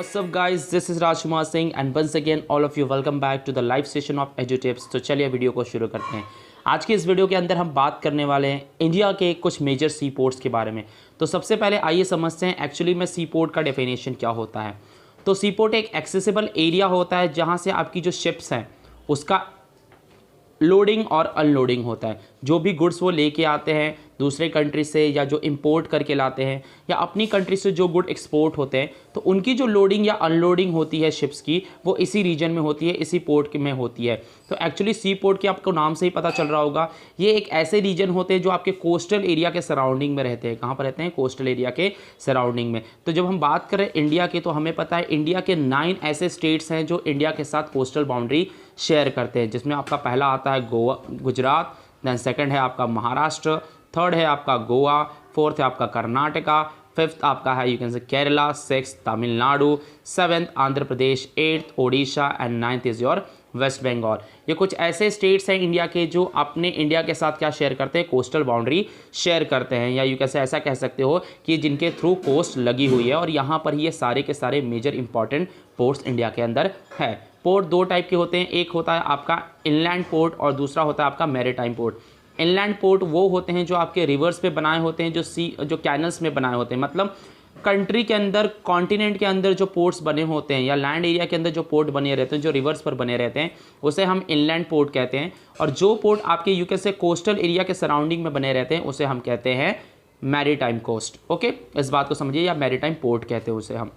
What's up guys, this is Rajkumar Singh and once again all of you welcome back to the live session of EduTips। तो चलिए video को शुरू करते हैं। आज की इस वीडियो के अंदर हम बात करने वाले हैं इंडिया के कुछ मेजर सी पोर्ट्स के बारे में। तो सबसे पहले आइए समझते हैं एक्चुअली में सी पोर्ट का डेफिनेशन क्या होता है। तो सी पोर्ट एक एक्सेसिबल एरिया होता है जहाँ से आपकी जो शिप्स हैं उसका लोडिंग और अनलोडिंग होता है। जो भी गुड्स वो लेके आते हैं दूसरे कंट्री से या जो इंपोर्ट करके लाते हैं या अपनी कंट्री से जो गुड एक्सपोर्ट होते हैं तो उनकी जो लोडिंग या अनलोडिंग होती है शिप्स की वो इसी रीजन में होती है, इसी पोर्ट में होती है। तो एक्चुअली सी पोर्ट के आपको नाम से ही पता चल रहा होगा, ये एक ऐसे रीजन होते हैं जो आपके कोस्टल एरिया के सराउंडिंग में रहते हैं। कहाँ पर रहते हैं? कोस्टल एरिया के सराउंडिंग में। तो जब हम बात करें इंडिया की तो हमें पता है इंडिया के 9 ऐसे स्टेट्स हैं जो इंडिया के साथ कोस्टल बाउंड्री शेयर करते हैं, जिसमें आपका पहला आता है गोवा, गुजरात, देन सेकंड है आपका महाराष्ट्र, थर्ड है आपका गोवा, फोर्थ है आपका कर्नाटका, फिफ्थ आपका है you can say Kerala, six Tamil Nadu, seventh Andhra Pradesh, eighth Odisha and ninth is your West Bengal. ये कुछ ऐसे स्टेट्स हैं इंडिया के जो अपने इंडिया के साथ क्या शेयर करते हैं? कोस्टल बाउंड्री शेयर करते हैं, या यू कैसे ऐसा कह सकते हो कि जिनके थ्रू कोस्ट लगी हुई है। और यहाँ पर ये सारे के सारे मेजर इंपॉर्टेंट पोर्ट्स इंडिया के अंदर है। पोर्ट दो टाइप के होते हैं, एक होता है आपका इनलैंड पोर्ट और दूसरा होता है आपका मैरीटाइम पोर्ट। इनलैंड पोर्ट वो होते हैं जो आपके रिवर्स पे बनाए होते हैं, जो कैनल्स में बनाए होते हैं, मतलब कंट्री के अंदर, कॉन्टिनेंट के अंदर जो पोर्ट्स बने होते हैं या लैंड एरिया के अंदर जो पोर्ट बने रहते हैं, जो रिवर्स पर बने रहते हैं, उसे हम इनलैंड पोर्ट कहते हैं। और जो पोर्ट आपके यूके से कोस्टल एरिया के सराउंडिंग में बने रहते हैं उसे हम कहते हैं मैरीटाइम कोस्ट। ओके, इस बात को समझिए, या मैरीटाइम पोर्ट कहते हैं उसे हम।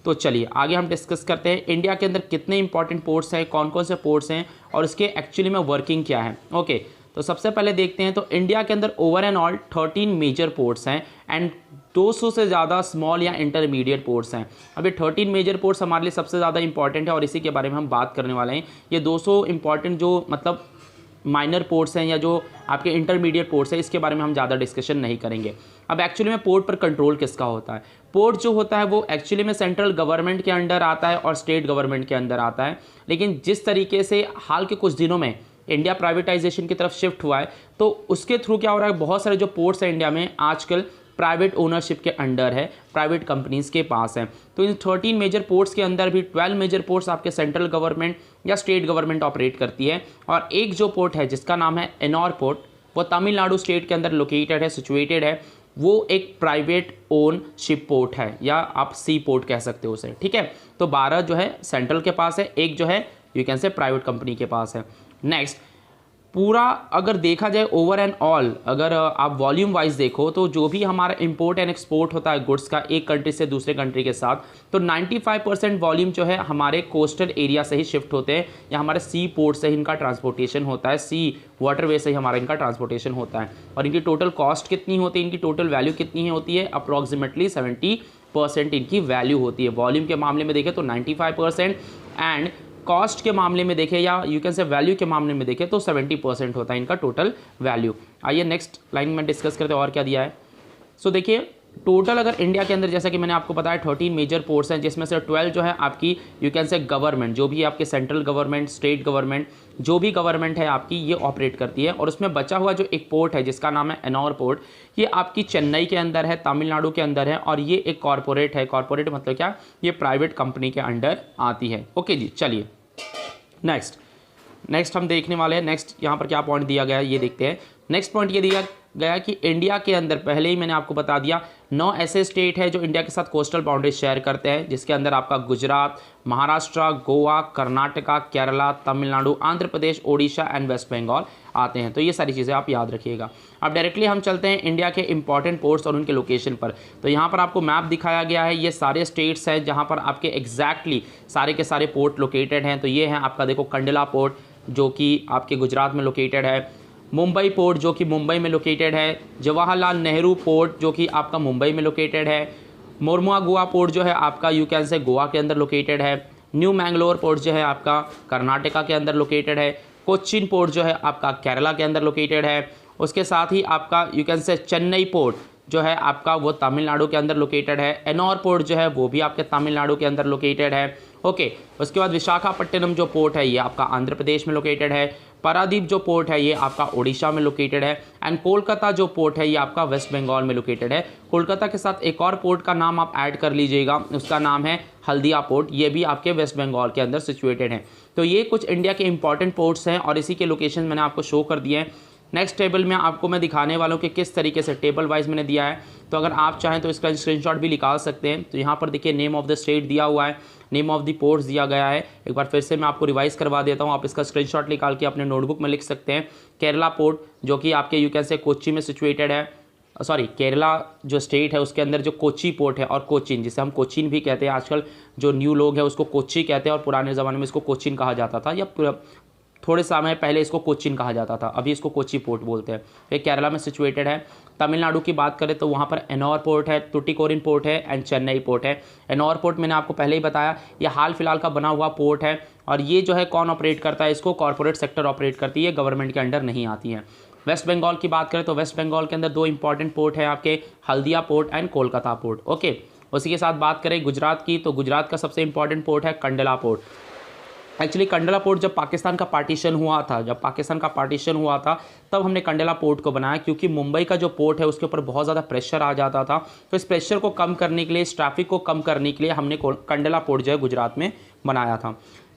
तो चलिए आगे हम डिस्कस करते हैं इंडिया के अंदर कितने इंपॉर्टेंट पोर्ट्स हैं, कौन कौन से पोर्ट्स हैं और इसके एक्चुअली में वर्किंग क्या है। ओके, तो सबसे पहले देखते हैं। तो इंडिया के अंदर over and all 13 major ports हैं एंड 200 से ज़्यादा स्मॉल या इंटरमीडिएट पोर्ट्स हैं। अब ये 13 मेजर पोर्ट्स हमारे लिए सबसे ज़्यादा इंपॉर्टेंट है और इसी के बारे में हम बात करने वाले हैं। ये 200 इंपॉर्टेंट जो मतलब माइनर पोर्ट्स हैं या जो आपके इंटरमीडिएट पोर्ट्स हैं, इसके बारे में हम ज़्यादा डिस्कशन नहीं करेंगे। अब एक्चुअली में पोर्ट पर कंट्रोल किसका होता है? पोर्ट जो होता है वो एक्चुअली में सेंट्रल गवर्नमेंट के अंडर आता है और स्टेट गवर्नमेंट के अंदर आता है। लेकिन जिस तरीके से हाल के कुछ दिनों में इंडिया प्राइवेटाइजेशन की तरफ शिफ्ट हुआ है तो उसके थ्रू क्या हो रहा है, बहुत सारे जो पोर्ट्स हैं इंडिया में आजकल प्राइवेट ओनरशिप के अंडर है, प्राइवेट कंपनीज़ के पास है। तो इन 13 मेजर पोर्ट्स के अंदर भी 12 मेजर पोर्ट्स आपके सेंट्रल गवर्नमेंट या स्टेट गवर्नमेंट ऑपरेट करती है। और एक जो पोर्ट है जिसका नाम है एनॉर पोर्ट, वो तमिलनाडु स्टेट के अंदर लोकेटेड है, सिचुएटेड है। वो एक प्राइवेट ओन शिप पोर्ट है या आप सी पोर्ट कह सकते हो उसे, ठीक है। तो 12 जो है सेंट्रल के पास है, एक जो है यू कैन से प्राइवेट कंपनी के पास है। नेक्स्ट, पूरा अगर देखा जाए ओवर एंड ऑल, अगर आप वॉल्यूम वाइज देखो तो जो भी हमारा इंपोर्ट एंड एक्सपोर्ट होता है गुड्स का एक कंट्री से दूसरे कंट्री के साथ, तो 95% वॉल्यूम जो है हमारे कोस्टल एरिया से ही शिफ्ट होते हैं या हमारे सी पोर्ट से ही इनका ट्रांसपोर्टेशन होता है, सी वाटरवे से ही हमारा इनका ट्रांसपोर्टेशन होता है। और इनकी टोटल कॉस्ट कितनी होती है, इनकी टोटल वैल्यू कितनी होती है? अप्रॉक्सीमेटली 70% इनकी वैल्यू होती है। वॉल्यूम के मामले में देखें तो 95% एंड कॉस्ट के मामले में देखें या यू कैन से वैल्यू के मामले में देखें तो 70% होता है इनका टोटल वैल्यू। आइए नेक्स्ट लाइन में डिस्कस करते हैं और क्या दिया है। सो देखिए टोटल अगर इंडिया के अंदर जैसा कि मैंने आपको बताया 13 मेजर पोर्ट्स हैं, जिसमें से 12 जो है आपकी यू कैन से गवर्नमेंट, जो भी आपके सेंट्रल गवर्नमेंट, स्टेट गवर्नमेंट, जो भी गवर्नमेंट है आपकी, ये ऑपरेट करती है। और उसमें बचा हुआ जो एक पोर्ट है जिसका नाम है एनॉर पोर्ट, ये आपकी चेन्नई के अंदर है, तमिलनाडु के अंदर है और ये एक कॉरपोरेट है। कॉरपोरेट मतलब क्या? ये प्राइवेट कंपनी के अंडर आती है। ओके जी, चलिए नेक्स्ट हम देखने वाले हैं। नेक्स्ट यहाँ पर क्या पॉइंट दिया गया है ये देखते हैं। नेक्स्ट पॉइंट ये दिया गया कि इंडिया के अंदर, पहले ही मैंने आपको बता दिया, 9 ऐसे स्टेट है जो इंडिया के साथ कोस्टल बाउंड्री शेयर करते हैं, जिसके अंदर आपका गुजरात, महाराष्ट्र, गोवा, कर्नाटका, केरला, तमिलनाडु, आंध्र प्रदेश, ओडिशा एंड वेस्ट बंगाल आते हैं। तो ये सारी चीज़ें आप याद रखिएगा। अब डायरेक्टली हम चलते हैं इंडिया के इंपॉर्टेंट पोर्ट्स और उनके लोकेशन पर। तो यहाँ पर आपको मैप दिखाया गया है, ये सारे स्टेट्स हैं जहाँ पर आपके एग्जैक्टली सारे के सारे पोर्ट लोकेटेड हैं। तो ये है आपका देखो कंडला पोर्ट जो कि आपके गुजरात में लोकेटेड है, मुंबई पोर्ट जो कि मुंबई में लोकेटेड है, जवाहरलाल नेहरू पोर्ट जो कि आपका मुंबई में लोकेटेड है, मोरमुआ पोर्ट जो है आपका यू कैन से गोवा के अंदर लोकेटेड है, न्यू मैंगलोर पोर्ट जो है आपका कर्नाटका के अंदर लोकेटेड है, कोच्चिन पोर्ट जो है आपका केरला के अंदर लोकेटेड है। उसके साथ ही आपका यू कैन से चेन्नई पोर्ट जो है आपका वो तमिलनाडु के अंदर लोकेटेड है, एनॉर पोर्ट जो है वो भी आपके तमिलनाडु के अंदर लोकेटेड है। ओके, उसके बाद विशाखापट्टनम जो पोर्ट है ये आपका आंध्र प्रदेश में लोकेटेड है, पारादीप जो पोर्ट है ये आपका ओडिशा में लोकेटेड है एंड कोलकाता जो पोर्ट है ये आपका वेस्ट बंगाल में लोकेटेड है। कोलकाता के साथ एक और पोर्ट का नाम आप ऐड कर लीजिएगा, उसका नाम है हल्दिया पोर्ट, ये भी आपके वेस्ट बंगाल के अंदर सिचुएटेड है। तो ये कुछ इंडिया के इंपॉर्टेंट पोर्ट्स हैं और इसी के लोकेशन मैंने आपको शो कर दिए हैं। नेक्स्ट टेबल में आपको मैं दिखाने वाला हूँ कि किस तरीके से टेबल वाइज मैंने दिया है। तो अगर आप चाहें तो इसका स्क्रीनशॉट भी निकाल सकते हैं। तो यहाँ पर देखिए नेम ऑफ द स्टेट दिया हुआ है, नेम ऑफ द पोर्ट्स दिया गया है। एक बार फिर से मैं आपको रिवाइज करवा देता हूँ, आप इसका स्क्रीनशॉट निकाल के अपने नोटबुक में लिख सकते हैं। केरला पोर्ट जो कि आपके यू कैन से कोच्चि में सिचुएटेड है, सॉरी केरला जो स्टेट है उसके अंदर जो कोच्चि पोर्ट है और कोचीन, जिसे हम कोचीन भी कहते हैं, आजकल जो न्यू लोग हैं उसको कोच्चि कहते हैं और पुराने ज़माने में इसको कोचीन कहा जाता था, या थोड़े समय पहले इसको कोचीन कहा जाता था, अभी इसको कोच्चि पोर्ट बोलते हैं। ये केरला में सिचुएटेड है। तमिलनाडु की बात करें तो वहाँ पर एनोर पोर्ट है, टुटिकोरिन पोर्ट है एंड चेन्नई पोर्ट है। एनोर पोर्ट मैंने आपको पहले ही बताया, ये हाल फिलहाल का बना हुआ पोर्ट है और ये जो है कौन ऑपरेट करता है, इसको कॉर्पोरेट सेक्टर ऑपरेट करती है, गवर्नमेंट के अंडर नहीं आती है। वेस्ट बंगाल की बात करें तो वेस्ट बंगाल के अंदर दो इंपॉर्टेंट पोर्ट है आपके, Haldia port and Kolkata port. Okay, उसी के साथ बात करें गुजरात की तो गुजरात का सबसे इंपॉर्टेंट पोर्ट है Kandla port. Actually Kandla port जब पाकिस्तान का पार्टीशन हुआ था, तब हमने कंडला पोर्ट को बनाया, क्योंकि मुंबई का जो पोर्ट है उसके ऊपर बहुत ज़्यादा प्रेशर आ जाता था। तो इस प्रेशर को कम करने के लिए, इस ट्रैफिक को कम करने के लिए हमने कंडला पोर्ट जो है गुजरात में बनाया था।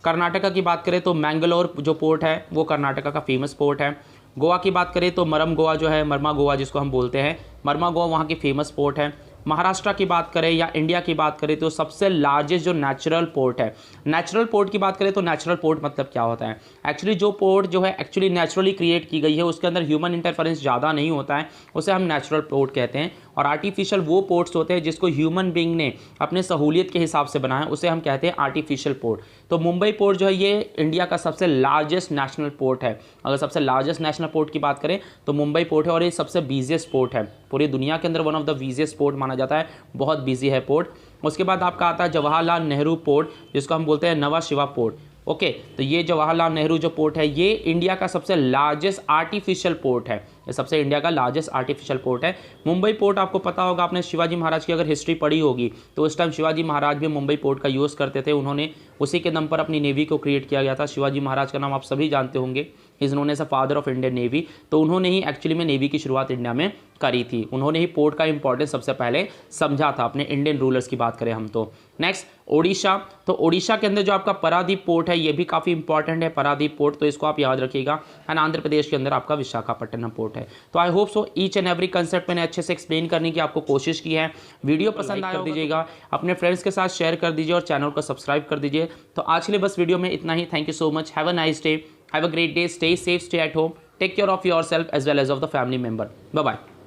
कर्नाटका की बात करें तो मैंगलोर जो पोर्ट है वो कर्नाटका का फेमस पोर्ट है। गोवा की बात करें तो मरम गोवा जो है, मरमा गोवा जिसको हम बोलते हैं, मरमा गोवा वहाँ की फेमस पोर्ट है। महाराष्ट्र की बात करें या इंडिया की बात करें तो सबसे लार्जेस्ट जो नेचुरल पोर्ट है, नेचुरल पोर्ट की बात करें तो नेचुरल पोर्ट मतलब क्या होता है, एक्चुअली जो पोर्ट जो है एक्चुअली नेचुरली क्रिएट की गई है, उसके अंदर ह्यूमन इंटरफेरेंस ज़्यादा नहीं होता है, उसे हम नेचुरल पोर्ट कहते हैं। और आर्टिफिशियल वो पोर्ट्स होते हैं जिसको ह्यूमन बीइंग ने अपने सहूलियत के हिसाब से बनाया, उसे हम कहते हैं आर्टिफिशियल पोर्ट। तो मुंबई पोर्ट जो है ये इंडिया का सबसे लार्जेस्ट नेशनल पोर्ट है। अगर सबसे लार्जेस्ट नेशनल पोर्ट की बात करें तो मुंबई पोर्ट है और ये सबसे बिजिएस्ट पोर्ट है पूरी दुनिया के अंदर, one of the busiest port माना जाता है, बहुत बिजी है पोर्ट। उसके बाद आपका आता है जवाहरलाल नेहरू पोर्ट, जिसको हम बोलते हैं नवा शिवा पोर्ट। ओके, तो ये जवाहरलाल नेहरू जो पोर्ट है ये इंडिया का सबसे लार्जेस्ट आर्टिफिशियल पोर्ट है, ये सबसे इंडिया का लार्जेस्ट आर्टिफिशियल पोर्ट है। मुंबई पोर्ट आपको पता होगा, आपने शिवाजी महाराज की अगर हिस्ट्री पढ़ी होगी तो उस टाइम शिवाजी महाराज भी मुंबई पोर्ट का यूज़ करते थे, उन्होंने उसी के दम पर अपनी नेवी को क्रिएट किया गया था। शिवाजी महाराज का नाम आप सभी जानते होंगे, is known as a father of Indian navy. तो उन्होंने ही एक्चुअली में नेवी की शुरुआत इंडिया में करी थी, उन्होंने ही पोर्ट का इंपॉर्टेंस सबसे पहले समझा था अपने इंडियन रूलर्स की बात करें हम तो। नेक्स्ट ओडिशा, तो ओडिशा के अंदर जो आपका पारादीप पोर्ट है ये भी काफ़ी इंपॉर्टेंट है, पारादीप पोर्ट, तो इसको आप याद रखिएगा। एंड आंध्र प्रदेश के अंदर आपका विशाखापट्टनम पोर्ट है। तो I hope so each and every concept मैंने अच्छे से एक्सप्लेन करने की आपको कोशिश की है। वीडियो पसंद आया कर दीजिएगा, अपने फ्रेंड्स के साथ शेयर कर दीजिए और चैनल को सब्सक्राइब कर दीजिए। तो आज के लिए बस वीडियो में इतना ही। Thank you so much, have a nice day, have a great day, stay safe, stay at home, take care of your self as well as of the family member. Bye bye.